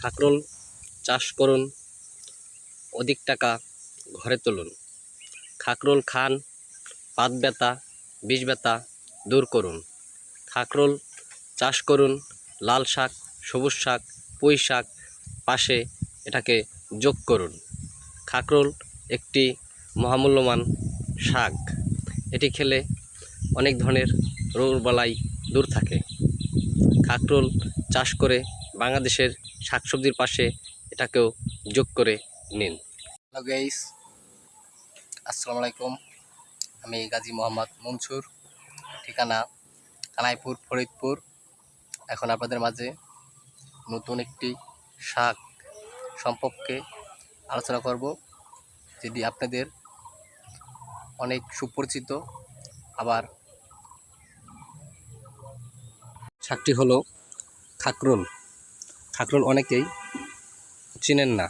কাঁকরোল চাষ করুন, অধিক টাকা ঘরে তুলুন। কাঁকরোল খান, পাত ব্যথা, বিষ ব্যথা দূর করুন। কাঁকরোল চাষ করুন, লাল শাক, সবুজ শাক, পুঁই শাক পাশে এটাকে যোগ করুন। কাঁকরোল একটি মহামূল্যবান শাক। এটি খেলে অনেক ধরনের রোগবালাই দূর থাকে। কাঁকরোল চাষ করে বাংলাদেশের শাকসবজির পাশে এটাকেও যোগ করে নিন। হ্যালো গাইস, আসসালামু আলাইকুম। আমি গাজী মোহাম্মদ মনসুর, ঠিকানা কানাইপুর, ফরিদপুর। এখন আপনাদের মাঝে নতুন একটি শাক সম্পর্কে আলোচনা করব, যেটি আপনাদের অনেক সুপরিচিত। আবার শাকটি হলো কাঁকরোল। কাঁকরোল অনেকেই চিনেন না,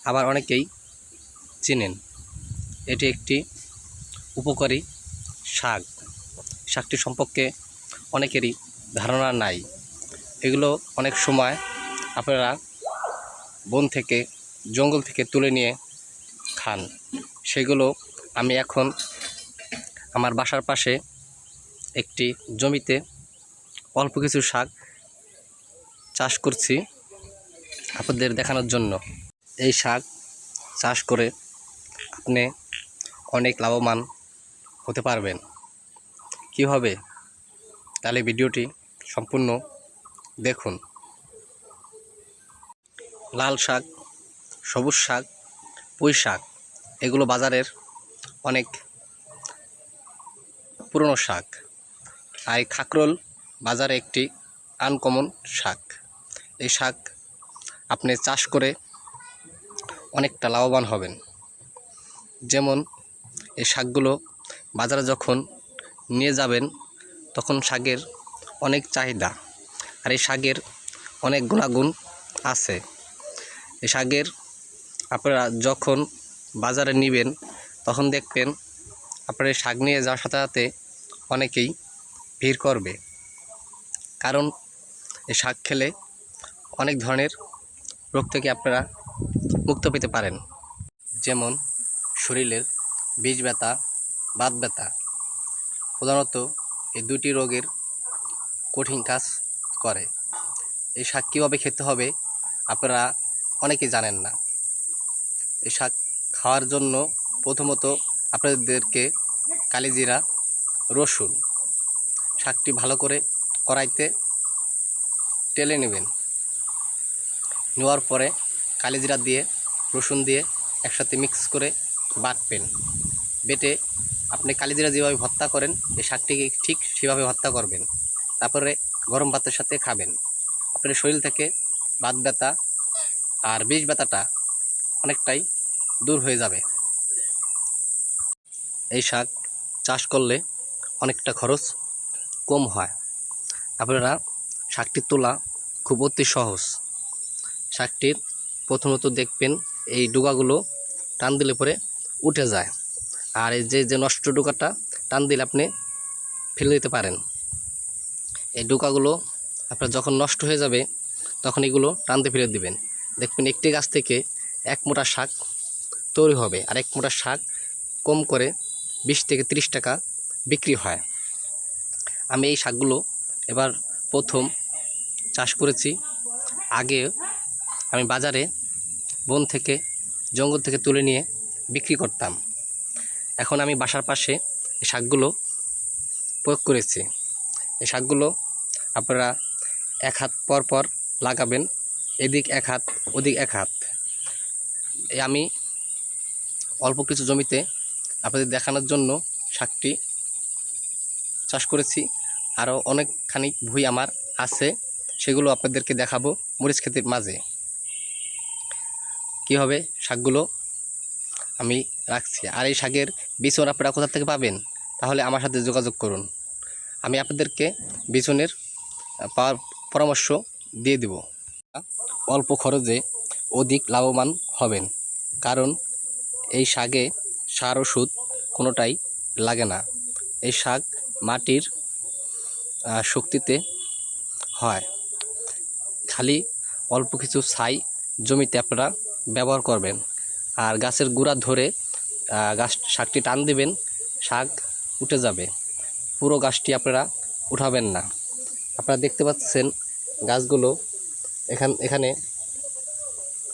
আবার অনেকেই চিনেন। এটি একটি উপকারী শাক। শাকটি সম্পর্কে অনেকেরই ধারণা নাই। এগুলো অনেক সময় আপনারা বন থেকে, জঙ্গল থেকে তুলে নিয়ে খান। সেগুলো আমি এখন আমার বাসার পাশে একটি জমিতে অল্প কিছু শাক চাষ করছি আপনাদের দেখানোর জন্য। এই শাক চাষ করে আপনি অনেক লাভবান হতে পারবেন। কীভাবে? তাহলে ভিডিওটি সম্পূর্ণ দেখুন। লাল শাক, সবুজ শাক, পুঁই শাক এগুলো বাজারের অনেক পুরনো শাক। আর এই কাঁকরোল বাজারে একটি আনকমন শাক। এই শাক আপনি চাষ করে অনেকটা লাভবান হবেন। যেমন এই শাকগুলো বাজারে যখন নিয়ে যাবেন তখন শাকের অনেক চাহিদা, আর এই শাকের অনেক গুণাগুণ আছে। এই শাকের আপনারা যখন বাজারে নেবেন তখন দেখবেন আপনার এই শাক নিয়ে যাওয়ার সাথে সাথে অনেকেই ভিড় করবে, কারণ এই শাক খেলে অনেক ধরনের রোগ থেকে আপনারা মুক্ত পেতে পারেন। যেমন শরীরের বিষ ব্যথা, বাত ব্যথা, প্রধানত এই দুটি রোগের কঠিন কাজ করে। এই শাক কীভাবে খেতে হবে আপনারা অনেকেই জানেন না। এই শাক খাওয়ার জন্য প্রথমত আপনাদেরকে কালিজিরা, রসুন, শাকটি ভালো করে কড়াইতে টেলে নেবেন। নেওয়ার পরে কালিজিরা দিয়ে, রসুন দিয়ে একসাথে মিক্স করে বাটবেন। বেটে আপনি কালিজিরা যেভাবে ভর্তা করেন এই শাকটিকে ঠিক সেভাবে ভর্তা করবেন। তারপরে গরম ভাতের সাথে খাবেন। আপনার শরীর থেকে বাত ব্যথা আর বিষ ব্যথাটা অনেকটাই দূর হয়ে যাবে। এই শাক চাষ করলে অনেকটা খরচ কম হয়। আপনারা শাকটি তোলা খুব অতি সহজ। শাকটির প্রথমত দেখবেন এই ডোকাগুলো টান দিলে পরে উঠে যায়, আর এই যে নষ্ট ডোকাটা টান দিলে আপনি ফেলে দিতে পারেন। এই ডোকাগুলো আপনার যখন নষ্ট হয়ে যাবে তখন এগুলো টানতে ফেলে দিবেন। দেখবেন একটি গাছ থেকে এক মোটা শাক তৈরি হবে, আর এক মোটা শাক কম করে 20 থেকে 30 টাকা বিক্রি হয়। আমি এই শাকগুলো এবার প্রথম চাষ করেছি। আগে আমি বাজারে বন থেকে, জঙ্গল থেকে তুলে নিয়ে বিক্রি করতাম। এখন আমি বাসার পাশে এই শাকগুলো প্রয়োগ করেছি। এই শাকগুলো আপনারা 1 হাত পর পর লাগাবেন, এদিক 1 হাত, ওদিক 1 হাত। আমি অল্প কিছু জমিতে আপনাদের দেখানোর জন্য শাকটি চাষ করেছি। আরও অনেকখানি ভুঁই আমার আছে, সেগুলো আপনাদেরকে দেখাবো মরিচ ক্ষেতের মাঝে। কীভাবে শাকগুলো আমি রাখছি। আর এই শাকের বিচন আপনারা কোথা থেকে পাবেন তাহলে আমার সাথে যোগাযোগ করুন। আমি আপনাদেরকে বিচনের পাওয়ার পরামর্শ দিয়ে দেব। অল্প খরচে অধিক লাভবান হবেন, কারণ এই শাকে সার ওষুধ কোনোটাই লাগে না। এই শাক মাটির শক্তিতে হয়। খালি অল্প কিছু ছাই জমিতে আপনারা ব্যবহার করবেন। আর গাছের গোড়া ধরে শাকটি টান দিবেন, শাক উঠে যাবে। পুরো গাছটি আপনারা উঠাবেন না। আপনারা দেখতে পাচ্ছেন গাছগুলো এখানে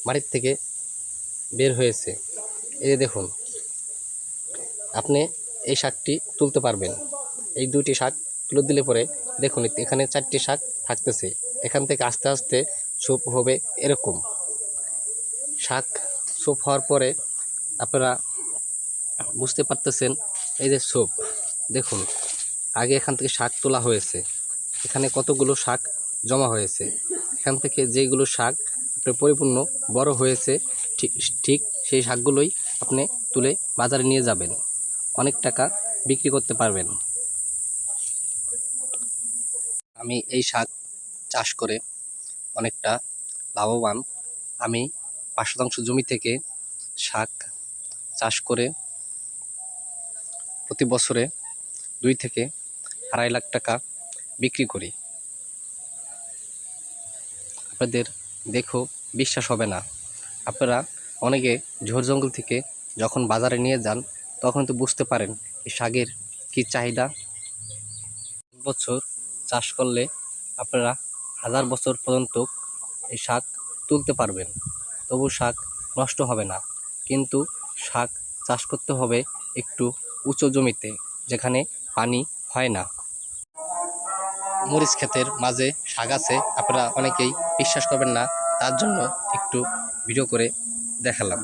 মাটির থেকে বের হয়েছে। এই যে দেখুন, আপনি এই শাকটি তুলতে পারবেন। এই 2টি শাক তুলে দিলে পরে দেখুন এখানে 4টি শাক থাকতেছে। এখান থেকে আস্তে আস্তে ছোপ হবে এরকম। শাক ছোপ হওয়ার পরে আপনারা বুঝতে পারতেছেন, এই যে ছোপ দেখুন, আগে এখান থেকে শাক তোলা হয়েছে, এখানে কতগুলো শাক জমা হয়েছে। এখান থেকে যেগুলো শাক আপনার পরিপূর্ণ বড় হয়েছে, ঠিক সেই শাকগুলোই আপনি তুলে বাজারে নিয়ে যাবেন, অনেক টাকা বিক্রি করতে পারবেন। আমি এই শাক চাষ করে অনেকটা লাভবান। আমি 5 শতাংশ জমি থেকে শাক চাষ করে প্রতি বছরে 2 থেকে 2.5 লাখ টাকা বিক্রি করি। আপনাদের দেখো বিশ্বাস হবে না। আপনারা অনেকে ঝোড় জঙ্গল থেকে যখন বাজারে নিয়ে যান তখন তো বুঝতে পারেন এই শাকের কী চাহিদা। বছর চাষ করলে আপনারা 1000 বছর পর্যন্ত এই শাক তুলতে পারবেন, তবু শাক নষ্ট হবে না। কিন্তু শাক চাষ করতে হবে একটু উঁচু জমিতে, যেখানে পানি হয় না। মরিচ ক্ষেতের মাঝে শাক আছে, আপনারা অনেকেই বিশ্বাস করবেন না, তার জন্য একটু ভিডিও করে দেখালাম।